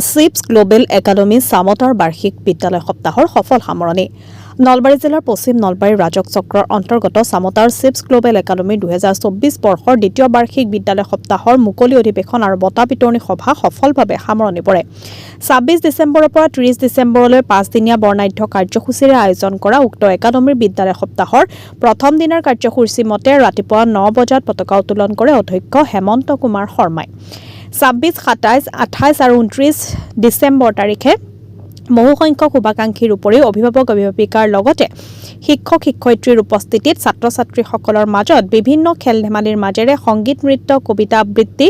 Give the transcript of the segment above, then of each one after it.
Chips global academy চামতাৰ বাৰ্ষিক বিদ্যালয় সপ্তাহৰ সফল সামৰণি। নলবাৰী জিলাৰ পশ্চিম নলবাৰী ৰাজক চক্ৰৰ অন্তৰ্গত চামতাৰ চিপছ গ্লোবেল একাডেমীৰ 2024 বৰ্ষৰ দ্বিতীয় বাৰ্ষিক বিদ্যালয় সপ্তাহৰ মুকলি অধিৱেশন আৰু বঁটা বিতৰণী সভা সফলভাৱে সামৰণি পৰে। 26 ডিচেম্বৰৰ পৰা 30 ডিচেম্বৰলৈ 5দিনীয়া বৰ্ণাঢ্য কাৰ্যসূচীৰে আয়োজন কৰা উক্ত একাডেমীৰ বিদ্যালয় সপ্তাহৰ প্ৰথম দিনৰ কাৰ্যসূচী মতে ৰাতিপুৱা 9 বজাত পতাকা উত্তোলন কৰে অধ্যক্ষ হেমন্ত কুমাৰ শৰ্মাই। 26, 27, 28 আৰু 29 ডিচেম্বৰ তাৰিখে বহুসংখ্যক শুভাকাংক্ষীৰ উপৰিও অভিভাৱক-অভিভাৱিকাৰ লগতে শিক্ষক-শিক্ষয়িত্ৰীৰ উপস্থিতিত ছাত্ৰ-ছাত্ৰীসকলৰ মাজত বিভিন্ন খেল-ধেমালিৰ মাজেৰে সংগীত, নৃত্য, কবিতা আবৃত্তি,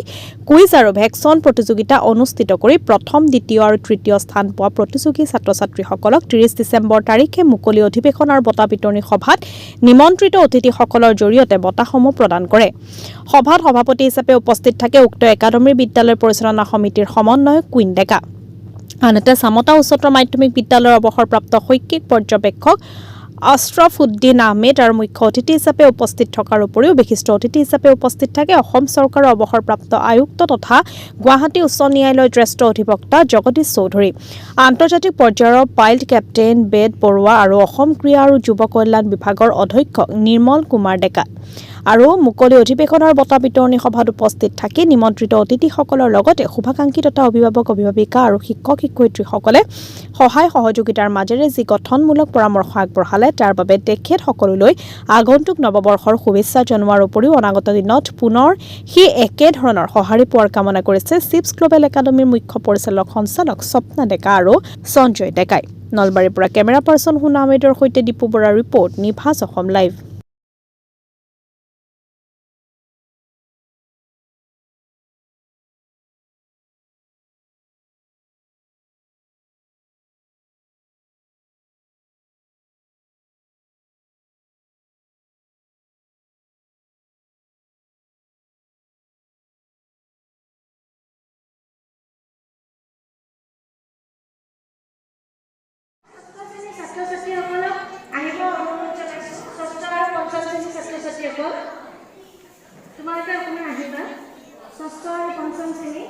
কুইজ আৰু ভেকচন প্ৰতিযোগিতা অনুষ্ঠিত কৰি প্ৰথম, দ্বিতীয় আৰু তৃতীয় স্থান পোৱা প্ৰতিযোগী ছাত্ৰ-ছাত্ৰীসকলক 30 ডিচেম্বৰ তাৰিখে মুকলি অধিৱেশন আৰু বঁটা বিতৰণী সভাত নিমন্ত্ৰিত অতিথিসকলৰ জৰিয়তে বঁটাসমূহ প্ৰদান কৰে। সভাত সভাপতি হিচাপে উপস্থিত থাকে উক্ত একাডেমীৰ বিদ্যালয় পৰিচালনা সমিতিৰ সমন্বয়ক কুইন ডেকা। আনহাতে চামতা উচ্চতৰ মাধ্যমিক বিদ্যালয়ৰ অৱসৰপ্ৰাপ্ত শৈক্ষিক পৰ্যবেক্ষক আশ্ৰফ উদ্দিন আহমেদ আৰু মুখ্য অতিথি হিচাপে উপস্থিত থকাৰ উপৰিও বিশিষ্ট অতিথি হিচাপে উপস্থিত থাকে অসম চৰকাৰৰ অৱসৰপ্ৰাপ্ত আয়ুক্ত তথা গুৱাহাটী উচ্চ ন্যায়ালয়ৰ জ্যেষ্ঠ অধিবক্তা জগদীশ চৌধুৰী, আন্তৰ্জাতিক পৰ্যায়ৰ পাইলট কেপ্টেইন বেদ বৰুৱা আৰু অসম ক্ৰীড়া আৰু যুৱ কল্যাণ বিভাগৰ অধ্যক্ষ নিৰ্মল কুমাৰ ডেকা। আৰু মুকলি অধিৱেশনৰ বঁটা বিতৰণী সভাত উপস্থিত থাকি নিমন্ত্ৰিত অতিথিসকলৰ লগতে শুভাকাংক্ষী তথা অভিভাৱক-অভিভাৱিকা আৰু শিক্ষক-শিক্ষয়িত্ৰীসকলে সহায় সহযোগিতাৰ মাজেৰে যি গঠনমূলক পৰামৰ্শ আগবঢ়ালে তাৰ বাবে তেখেতসকললৈ আগন্তুক নৱবৰ্ষৰ শুভেচ্ছা জনোৱাৰ উপৰিও অনাগত দিনত পুনৰ সেই একেধৰণৰ সঁহাৰি পোৱাৰ কামনা কৰিছে চিপছ গ্লোবেল একাডেমীৰ মুখ্য পৰিচালক সঞ্চালক স্বপ্না ডেকা আৰু সঞ্জয় ডেকাই। নলবাৰীৰ পৰা কেমেৰা পাৰ্চন হুনা আহমেদৰ সৈতে দীপু বৰাৰ ৰিপৰ্ট, নিভাজ অসম লাইভ। ছাত্ৰ-ছাত্ৰীসকলক আহিব অনুৰোধ জনাইছোঁ। ষষ্ঠ আৰু পঞ্চম শ্ৰেণীৰ ছাত্ৰ-ছাত্ৰীসকল তোমালোকে অকণমান আহিবা। ষষ্ঠ আৰু পঞ্চম শ্ৰেণী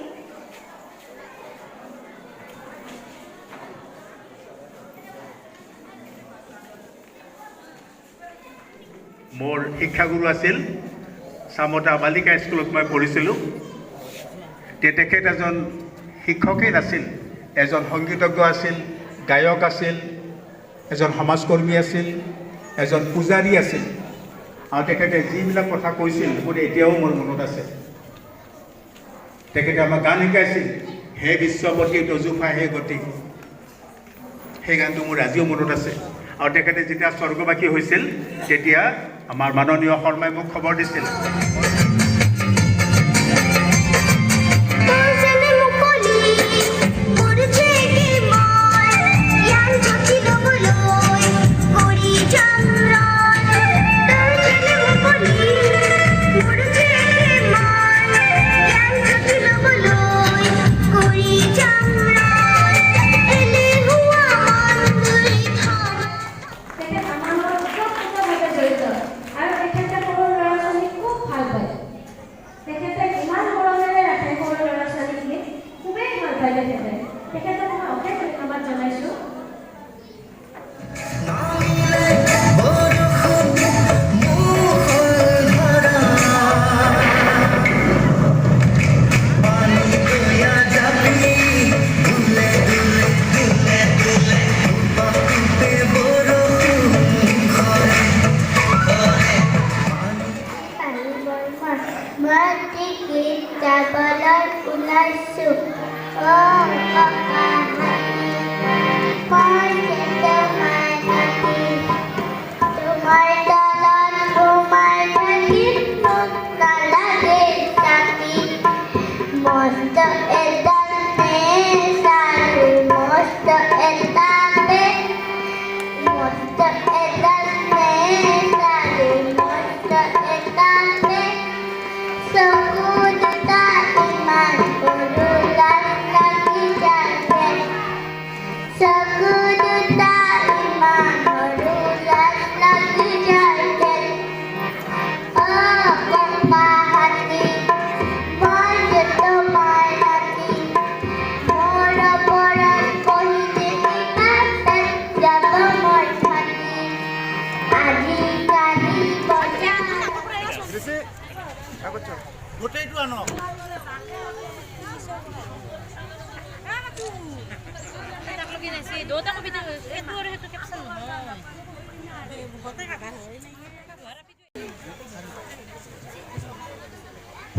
মোৰ শিক্ষাগুৰু আছিল চামতা বালিকা স্কুলত মই পঢ়িছিলোঁ। তেখেত এজন শিক্ষকেই নাছিল, এজন সংগীতজ্ঞ আছিল, গায়ক আছিল, এজন সমাজকৰ্মী আছিল, এজন পূজাৰী আছিল আৰু তেখেতে যিবিলাক কথা কৈছিল সেইবোৰ এতিয়াও মোৰ মনত আছে। তেখেতে আমাক গান শিকাইছিল, হে বিশ্বপতি তজুফা হে গতি, সেই গানটো মোৰ আজিও মনত আছে। আৰু তেখেতে যেতিয়া স্বৰ্গবাসী হৈছিল তেতিয়া আমাৰ মাননীয় শৰ্মাই মোক খবৰ দিছিল।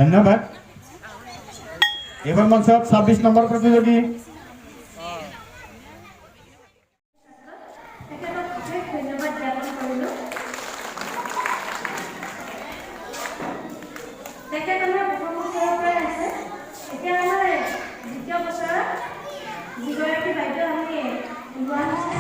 ধন্যবাদ। এবাৰ মঞ্চত 26 নম্বৰ প্ৰতিযোগী তেখেতক অশেষ ধন্যবাদ জ্ঞাপন কৰিলোঁ। তেখেত আমাৰ প্ৰথম বছৰৰ পৰাই আছে। এতিয়া আমাৰ দ্বিতীয় বছৰত যিগৰাকী বাইদেউ আমি লোৱা হৈছে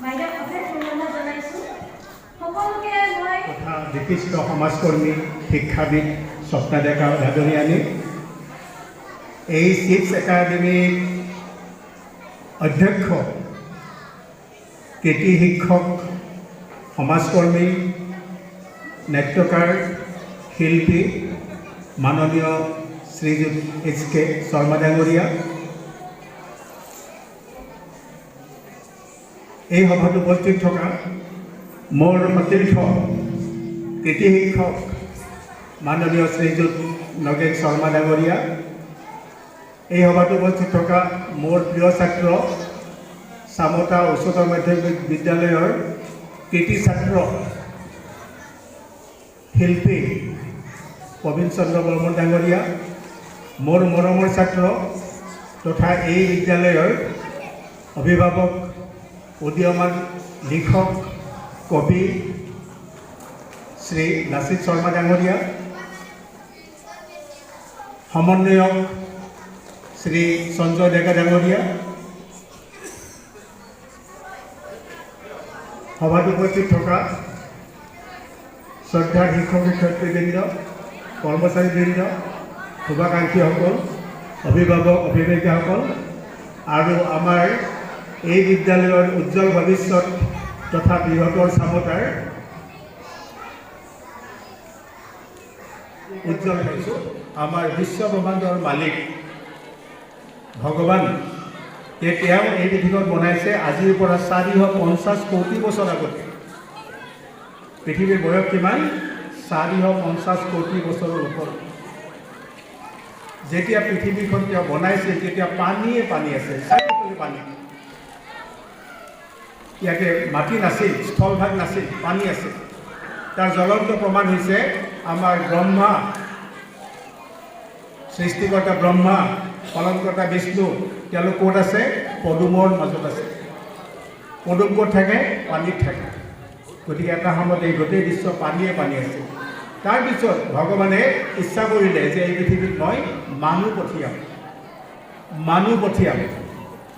বাইদেউক অশেষ ধন্যবাদ জনাইছোঁ। সকলোকে মই তথা বিশিষ্ট সমাজকৰ্মী শিক্ষাবিদ স্বপ্না ডেকা ভাদনীয়ানী এই চিপছ একাডেমীৰ অধ্যক্ষ কৃতি শিক্ষক সমাজকৰ্মী নাট্যকাৰ শিল্পী মাননীয় শ্ৰীযুত HK শৰ্মা ডাঙৰীয়া, এই সভাত উপস্থিত থকা মোৰ সতীৰ্থ কৃতি শিক্ষক মাননীয় শ্ৰীযুত নগেন শৰ্মা ডাঙৰীয়া, এই সভাত উপস্থিত থকা মোৰ প্ৰিয় ছাত্ৰ চামতা উচ্চতৰ মাধ্যমিক বিদ্যালয়ৰ কৃতি ছাত্ৰ শিল্পী প্ৰবীণ চন্দ্ৰ বৰ্মন ডাঙৰীয়া, মোৰ মৰমৰ ছাত্ৰ তথা এই বিদ্যালয়ৰ অভিভাৱক উদীয়মান লিখক কবি শ্ৰী লাচিত শৰ্মা ডাঙৰীয়া, সমন্বয়ক শ্ৰী সঞ্জয় ডেকা ডাঙৰীয়া, সভাত উপস্থিত থকা শ্ৰদ্ধাৰ শিক্ষক শিক্ষয়িত্ৰীবৃন্দ, কৰ্মচাৰীবৃন্দ, শুভাকাংক্ষীসকল, অভিভাৱক অভিভাৱিকাসকল আৰু আমাৰ এই বিদ্যালয়ৰ উজ্জ্বল ভৱিষ্যত তথা বৃহত্তৰ চামতাৰ উজ্জ্বল হৈছোঁ আমাৰ বিশ্বব্ৰহ্মাণ্ডৰ মালিক ভগৱান। তেওঁ এই পৃথিৱীখন বনাইছে আজিৰ পৰা 450 কোটি বছৰ আগতে। পৃথিৱীৰ বয়স কিমান? 450 কোটি বছৰৰ ওপৰত। যেতিয়া পৃথিৱীখন তেওঁ বনাইছে তেতিয়া পানীয়ে পানী আছে, চাৰিওফালে পানী। ইয়াতে মাটি নাছিল, স্থলভাগ নাছিল, পানী আছিল। তাৰ জ্বলন্ত প্ৰমাণ হৈছে আমাৰ ব্ৰহ্মা, সৃষ্টিকৰ্তা ব্ৰহ্মা, পালনকৰ্তা বিষ্ণু, তেওঁলোক ক'ত আছে? পদুমৰ মাজত আছে। পদুম ক'ত থাকে? পানীত থাকে। গতিকে এটা সময়ত এই গোটেই বিশ্ব পানীয়ে পানী আছে। তাৰপিছত ভগৱানে ইচ্ছা কৰিলে যে এই পৃথিৱীত মই মানুহ পঠিয়াম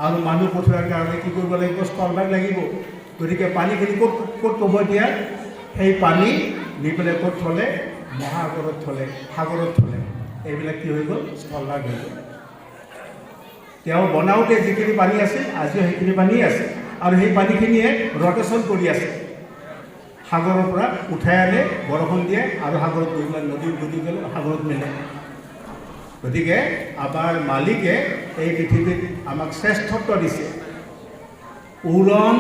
আৰু মানুহ পঠিওৱাৰ কাৰণে কি কৰিব লাগিব? স্থলভাগ লাগিব। গতিকে পানীখিনি ক'ত ক'ত ক'ব এতিয়া? সেই পানী নি পেলাই ক'ত থ'লে? মহাসাগৰত থ'লে, সাগৰত থ'লে। এইবিলাক কি হৈ গ'ল? স্থলভাগ হৈ গ'ল। তেওঁ বনাওঁতে যিখিনি পানী আছিল আজিও সেইখিনি পানী আছে আৰু সেই পানীখিনিয়ে ৰটেশ্যন কৰি আছে। সাগৰৰ পৰা উঠাই আনে, বৰষুণ দিয়ে আৰু সাগৰত গৈ পেলাই নদীত গৈ গ'লে সাগৰত মিলে। গতিকে আমাৰ মালিকে এই পৃথিৱীত আমাক শ্ৰেষ্ঠত্ব দিছে। উৰণ,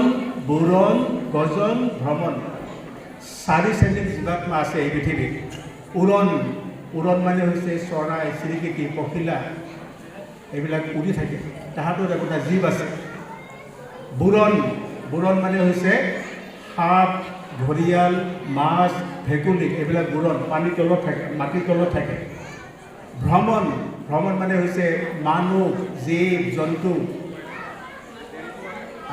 বুৰণ, গজন, ভ্ৰমণ, 4 শ্ৰেণীৰ জীৱাত্মা আছে এই পৃথিৱীত। উৰণ মানে হৈছে চৰাই, চিৰিকটি, পখিলা, এইবিলাক উৰি থাকে, তাহাঁতৰ একোটা জীৱ আছে। বুৰণ মানে হৈছে সাপ, ঘৰিয়াল, মাছ, ভেকুলী, এইবিলাক বুৰণ, পানীৰ তলত থাকে, মাটিৰ তলত থাকে। ভ্ৰমণ মানে হৈছে মানুহ, জীৱ, জন্তু।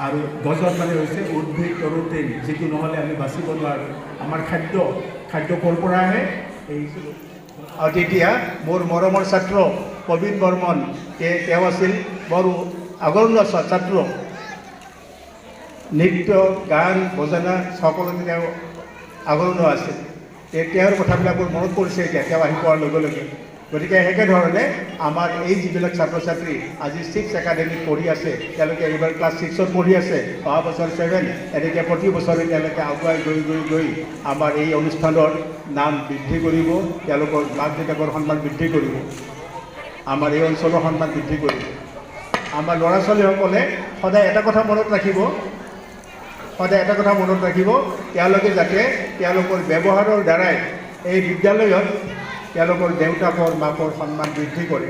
আৰু গজন মানে হৈছে উদ্ভিদ, তৰুতৃণ, যিটো নহ'লে আমি বাচিব নোৱাৰোঁ। আমাৰ খাদ্য ক'ৰ পৰা আহে? এই। আৰু তেতিয়া মোৰ মৰমৰ ছাত্ৰ প্ৰবীণ বৰ্মন তেওঁ আছিল বৰ আগৰণ্য ছাত্ৰ নৃত্য গান বজনা সকলোতে তেওঁ আগৰণ্য আছিল তেওঁৰ কথাবিলাক মোৰ মনত পৰিছে এতিয়া তেওঁ আহি পোৱাৰ লগে লগে গতিকে একেধৰণে আমাৰ এই যিবিলাক ছাত্ৰ ছাত্ৰী আজি 6 একাডেমীত পঢ়ি আছে তেওঁলোকে এইবাৰ ক্লাছ 6ত পঢ়ি আছে অহা বছৰ 7 এনেকৈ প্ৰতি বছৰে তেওঁলোকে আগুৱাই গৈ আমাৰ এই অনুষ্ঠানৰ নাম বৃদ্ধি কৰিব তেওঁলোকৰ মাক দেউতাকৰ সন্মান বৃদ্ধি কৰিব আমাৰ এই অঞ্চলৰ সন্মান বৃদ্ধি কৰিব আমাৰ ল'ৰা ছোৱালীসকলে সদায় এটা কথা মনত ৰাখিব তেওঁলোকে যাতে তেওঁলোকৰ ব্যৱহাৰৰ দ্বাৰাই এই বিদ্যালয়ত তেওঁলোকৰ দেউতাকৰ মাকৰ সন্মান বৃদ্ধি কৰে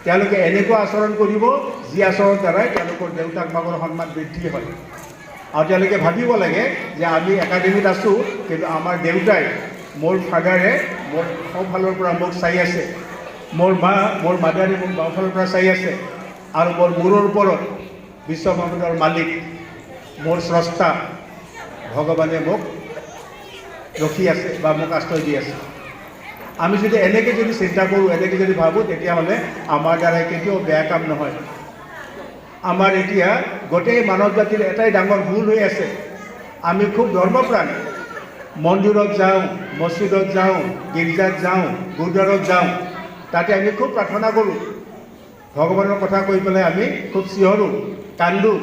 তেওঁলোকে এনেকুৱা আচৰণ কৰিব যি আচৰণৰ দ্বাৰাই তেওঁলোকৰ দেউতাক মাকৰ সন্মান বৃদ্ধি হয় আৰু তেওঁলোকে ভাবিব লাগে যে আমি একাডেমীত আছোঁ কিন্তু আমাৰ দেউতাই মোৰ ফাদাৰে মোৰ সোঁফালৰ পৰা মোক চাই আছে মোৰ মাদাৰে মোক বাওঁফালৰ পৰা চাই আছে আৰু মোৰ মূৰৰ ওপৰত বিশ্বব্ৰহ্মাণ্ডৰ মালিক মোৰ স্ৰষ্টা ভগৱানে মোক ৰখি আছে বা মোক আশ্ৰয় দি আছে আমি যদি এনেকৈ যদি চিন্তা কৰোঁ এনেকৈ যদি ভাবোঁ তেতিয়াহ'লে আমাৰ দ্বাৰাই কেতিয়াও বেয়া কাম নহয় আমাৰ এতিয়া গোটেই মানৱ জাতিৰ এটাই ডাঙৰ ভুল হৈ আছে আমি খুব ধৰ্মপ্ৰাণ মন্দিৰত যাওঁ মছজিদত যাওঁ গীৰ্জাত যাওঁ গুৰুদ্বাৰত যাওঁ তাতে আমি খুব প্ৰাৰ্থনা কৰোঁ ভগৱানৰ কথা কৈ পেলাই আমি খুব চিঞৰোঁ কান্দোঁ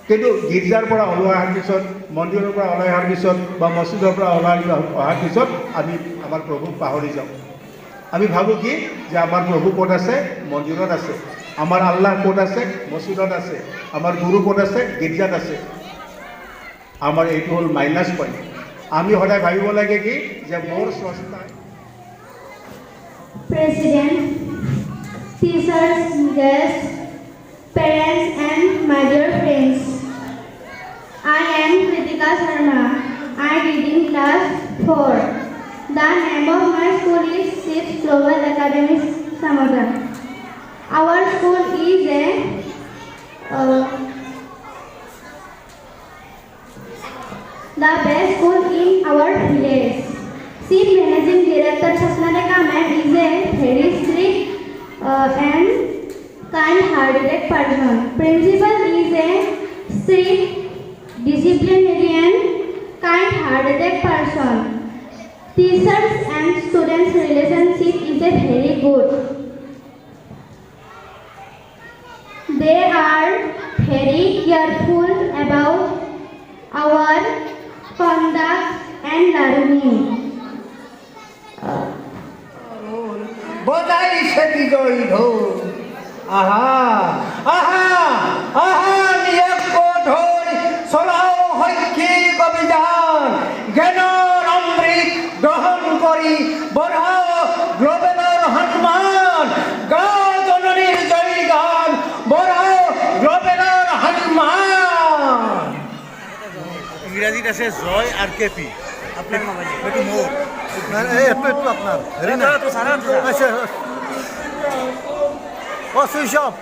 কিন্তু গীৰ্জাৰ পৰা ওলাই অহাৰ পিছত মন্দিৰৰ পৰা ওলাই অহাৰ পিছত বা মছজিদৰ পৰা ওলাই অহাৰ পিছত আমি আমাৰ প্ৰভুক পাহৰি যাওঁ আমি ভাবোঁ কি যে আমাৰ প্ৰভু ক'ত আছে মন্দিৰত আছে আমাৰ আল্লাহ ক'ত আছে মছজিদত আছে আমাৰ গুৰু ক'ত আছে গীৰ্জাত আছে আমাৰ এইটো হ'ল মাইনাছ পইণ্ট আমি সদায় ভাবিব লাগে কি যে মোৰ স্ৰষ্টাই President, teachers, guests, parents and my dear friends. I am Kritika Sharma. I read in class 4. The name of my school is SIPS Global Academy Samota. Our school is the best school in our village. Chief Managing Director Shasnaleka ma'am is a very strict and kind-hearted person. Principal is a strict, disciplinarian, kind-hearted person. Teachers and students' relationship is a very good. They are very careful about our conduct and learning. বজাইছে বিজয়ী ঢোল আহা আহা আহা নিয়ক ধৰি চলাও শৈক্ষিক অভিযান জ্ঞানৰ অমৃত গ্ৰহণ কৰি বঢ়াও গ্ল'বেলৰ সন্মান গাঁও জননীৰ জয়ী গান বঢ়াও গ্ল'বেলৰ সন্মান ইংৰাজীত আছে জয় আৰ কেপি আপনাৰ এইটো মোৰ এইটো আপনাৰ হেৰি না আছে ও সুইচ অফ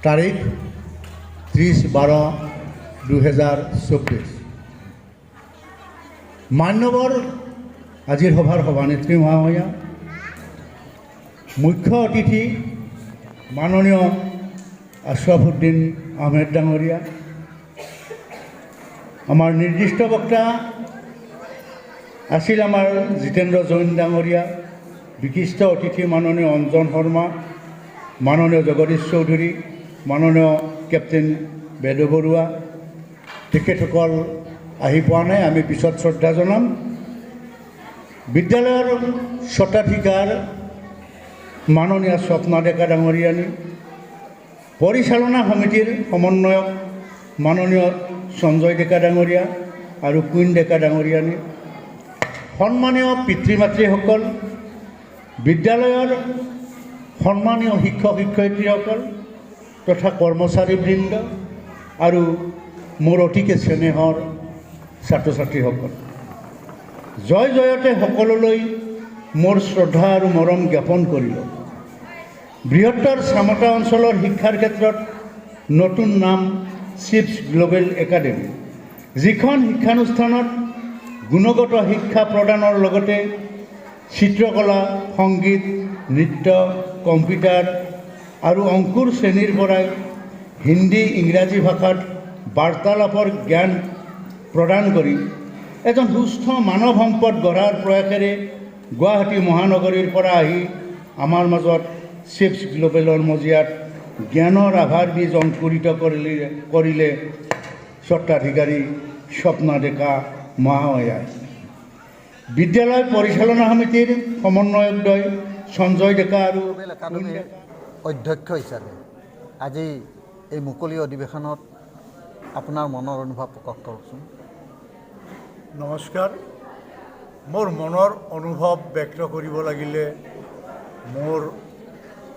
তাৰিখ 30/12/2024 মান্যবৰ আজিৰ সভাৰ সভানেত্ৰী মহোদয়া, মুখ্য অতিথি মাননীয় আশৰাফুদ্দিন আহমেদ ডাঙৰীয়া, আমাৰ নিৰ্দিষ্ট বক্তা আছিল আমাৰ জিতেন্দ্ৰ জৈন ডাঙৰীয়া, বিশিষ্ট অতিথি মাননীয় অঞ্জন শৰ্মা, মাননীয় জগদীশ চৌধুৰী, মাননীয় কেপ্টেইন বেদ বৰুৱা, তেখেতসকল আহি পোৱা নাই, আমি পিছত শ্ৰদ্ধা জনাম। বিদ্যালয়ৰ স্বত্বাধিকাৰ মাননীয় স্বপ্না ডেকা ডাঙৰীয়ানী, পৰিচালনা সমিতিৰ সমন্বয়ক মাননীয় সঞ্জয় ডেকা ডাঙৰীয়া আৰু কুইন ডেকা ডাঙৰীয়ানী, সন্মানীয় পিতৃ মাতৃসকল, বিদ্যালয়ৰ সন্মানীয় শিক্ষক শিক্ষয়িত্ৰীসকল তথা কৰ্মচাৰীবৃন্দ আৰু মোৰ অতিকে স্নেহৰ ছাত্ৰ ছাত্ৰীসকল, জয় জয়তে সকলোলৈ মোৰ শ্ৰদ্ধা আৰু মৰম জ্ঞাপন কৰিলোঁ। বৃহত্তৰ চামতা অঞ্চলৰ শিক্ষাৰ ক্ষেত্ৰত নতুন নাম চিপছ গ্লোবেল একাডেমি, যিখন শিক্ষানুষ্ঠানত গুণগত শিক্ষা প্ৰদানৰ লগতে চিত্ৰকলা, সংগীত, নৃত্য, কম্পিউটাৰ আৰু অংকুৰ শ্ৰেণীৰ পৰাই হিন্দী ইংৰাজী ভাষাত বাৰ্তালাপৰ জ্ঞান প্ৰদান কৰি এজন সুস্থ মানৱ সম্পদ গঢ়াৰ প্ৰয়াসেৰে গুৱাহাটী মহানগৰীৰ পৰা আহি আমাৰ মাজত চিপছ গ্লোবেলৰ মজিয়াত জ্ঞানৰ আভাৰ বীজ অংকুৰিত কৰিলে স্বত্বাধিকাৰী স্বপ্না ডেকা মহাশয়াই। বিদ্যালয় পৰিচালনা সমিতিৰ সমন্বয়কদ্বয় সঞ্জয় ডেকা আৰু গ্লোবেল একাডেমীৰ অধ্যক্ষ হিচাপে আজি এই মুকলি অধিৱেশনত আপোনাৰ মনৰ অনুভৱ প্ৰকাশ কৰকচোন। নমস্কাৰ। মোৰ মনৰ অনুভৱ ব্যক্ত কৰিব লাগিলে মোৰ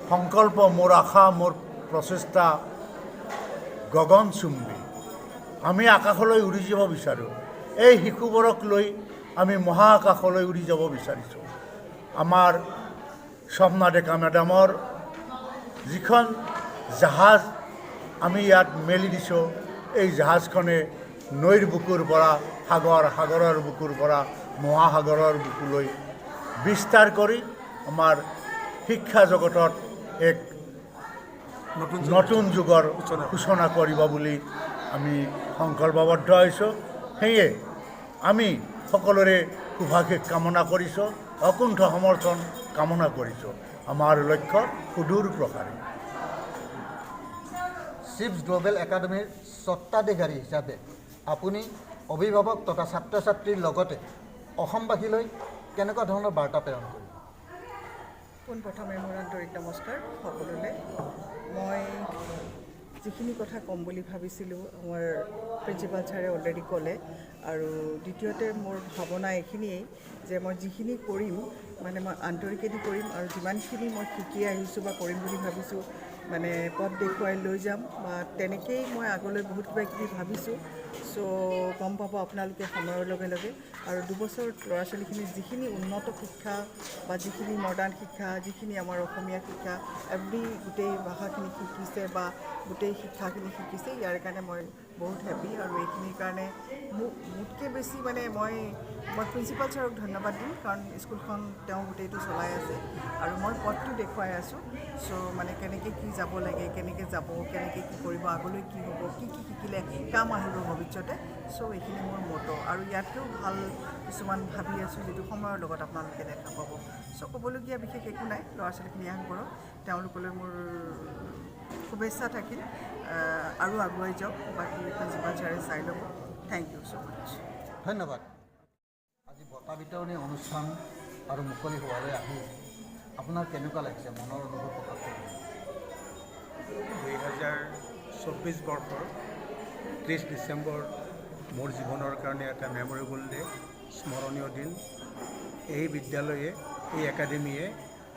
সংকল্প, মোৰ আশা, মোৰ প্ৰচেষ্টা গগনচুম্বী। আমি আকাশলৈ উৰি যাব বিচাৰোঁ। এই শিশুবোৰক লৈ আমি মহাকাশলৈ উৰি যাব বিচাৰিছোঁ। আমাৰ স্বপ্না ডেকা মেডামৰ যিখন জাহাজ আমি ইয়াত মেলি দিছোঁ, এই জাহাজখনে নৈৰ বুকুৰ পৰা সাগৰ, সাগৰৰ বুকুৰ পৰা মহাসাগৰৰ বুকুলৈ বিস্তাৰ কৰি আমাৰ শিক্ষা জগতত এক নতুন যুগৰ সূচনা কৰিব বুলি আমি সংকল্পবদ্ধ হৈছোঁ। সেয়ে আমি সকলোৰে শুভাশীষ কামনা কৰিছোঁ, অকুণ্ঠ সমৰ্থন কামনা কৰিছোঁ। আমাৰ লক্ষ্য সুদূৰ প্ৰসাৰী। চিপছ গ্লোবেল একাডেমীৰ স্বত্বাধিকাৰী হিচাপে আপুনি অভিভাৱক তথা ছাত্ৰ ছাত্ৰীৰ লগতে অসমবাসীলৈ কেনেকুৱা ধৰণৰ বাৰ্তা প্ৰেৰণ কৰিব? পোনপ্ৰথমে মোৰ আন্তৰিক নমস্কাৰ সকলোলৈ। মই যিখিনি কথা ক'ম বুলি ভাবিছিলোঁ আমাৰ প্ৰিন্সিপাল ছাৰে অলৰেডি ক'লে, আৰু দ্বিতীয়তে মোৰ ভাৱনা এইখিনিয়েই যে মই যিখিনি কৰিম মানে মই আন্তৰিকেদি কৰিম, আৰু যিমানখিনি মই শিকি আহিছোঁ বা কৰিম বুলি ভাবিছোঁ মানে পথ দেখুৱাই লৈ যাম, বা তেনেকেই মই আগলৈ বহুত কিবা কিবি ভাবিছোঁ। চ' গম পাব আপোনালোকে সময়ৰ লগে লগে। আৰু দুবছৰ ল'ৰা ছোৱালীখিনি যিখিনি উন্নত শিক্ষা বা যিখিনি মডাৰ্ণ শিক্ষা, যিখিনি আমাৰ অসমীয়া শিক্ষা গোটেই ভাষাখিনি শিকিছে বা গোটেই শিক্ষাখিনি শিকিছে, ইয়াৰ কাৰণে মই বহুত হেপী। আৰু এইখিনিৰ কাৰণে মোতকৈ বেছি মানে মই প্ৰিন্সিপাল ছাৰক ধন্যবাদ দিম, কাৰণ স্কুলখন তেওঁ গোটেইটো চলাই আছে আৰু মই পথটো দেখুৱাই আছোঁ। চ' মানে কেনেকৈ কি যাব লাগে, কেনেকৈ যাব, কেনেকৈ কি কৰিব, আগলৈ কি হ'ব, কি শিকিলে কাম আহিব ভৱিষ্যতে। চ' এইখিনি মোৰ মটো। আৰু ইয়াতকৈও ভাল কিছুমান ভাবি আছোঁ, যিটো সময়ৰ লগত আপোনালোকে দেখা পাব। চ' ক'বলগীয়া বিশেষ একো নাই। ল'ৰা ছোৱালীখিনি আগবাঢ়ক, তেওঁলোকলৈ মোৰ শুভেচ্ছা থাকিল। আৰু আগুৱাই যাওক, বাকী প্ৰিন্সিপাল ছাৰে চাই ল'ব। থেংক ইউ ছ' মাছ। ধন্যবাদ। আজি বঁটা বিতৰণী অনুষ্ঠান আৰু মুকলি হোৱালৈ আহি আপোনাৰ কেনেকুৱা লাগিছে, মনৰ অনুভৱ প্ৰকাশ কৰিব? 2024 বৰ্ষৰ 30 ডিচেম্বৰ মোৰ জীৱনৰ কাৰণে এটা মেমৰেবল ডে, স্মৰণীয় দিন। এই বিদ্যালয়ে, এই একাডেমীয়ে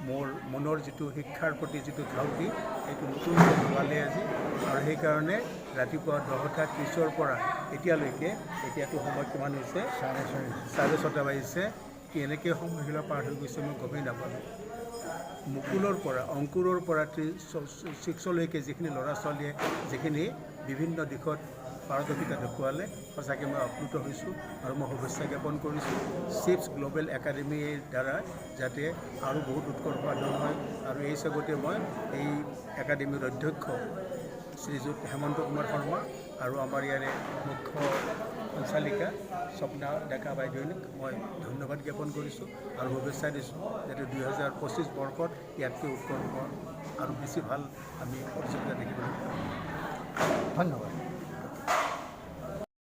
মোৰ মনৰ যিটো শিক্ষাৰ প্ৰতি যিটো ধাউতি, সেইটো নতুনকৈ যোগালে আজি। আৰু সেইকাৰণে ৰাতিপুৱা 10:30 পৰা এতিয়ালৈকে, এতিয়াতো সময় কিমান হৈছে? 6:30 বাজিছে। কেনেকৈ সময়খিলা পাৰ হৈ গৈছে মই গমেই নাপালোঁ। মুকুলৰ পৰা, অংকুৰৰ পৰা 6লৈকে যিখিনি ল'ৰা ছোৱালীয়ে যিখিনি বিভিন্ন দিশত পাৰদৰ্শিতা দেখুৱালে সঁচাকৈ মই আপ্লুত হৈছোঁ আৰু মই শুভেচ্ছা জ্ঞাপন কৰিছোঁ চিপছ গ্ল'বেল একাডেমীৰ দ্বাৰা যাতে আৰু বহুত উৎকৰ্ষ সাধন হয় আৰু এই চাগতে মই এই একাডেমীৰ অধ্যক্ষ শ্ৰীযুত হেমন্ত কুমাৰ শৰ্মা আৰু আমাৰ ইয়াৰে মুখ্য সঞ্চালিকা স্বপ্না ডেকা বাইদেউক মই ধন্যবাদ জ্ঞাপন কৰিছোঁ আৰু শুভেচ্ছা দিছোঁ যাতে 2025 বৰ্ষত ইয়াতকৈ উৎকৰ্ষ আৰু বেছি ভাল আমি প্ৰতিযোগিতা দেখিবলৈ পাওঁ। ধন্যবাদ।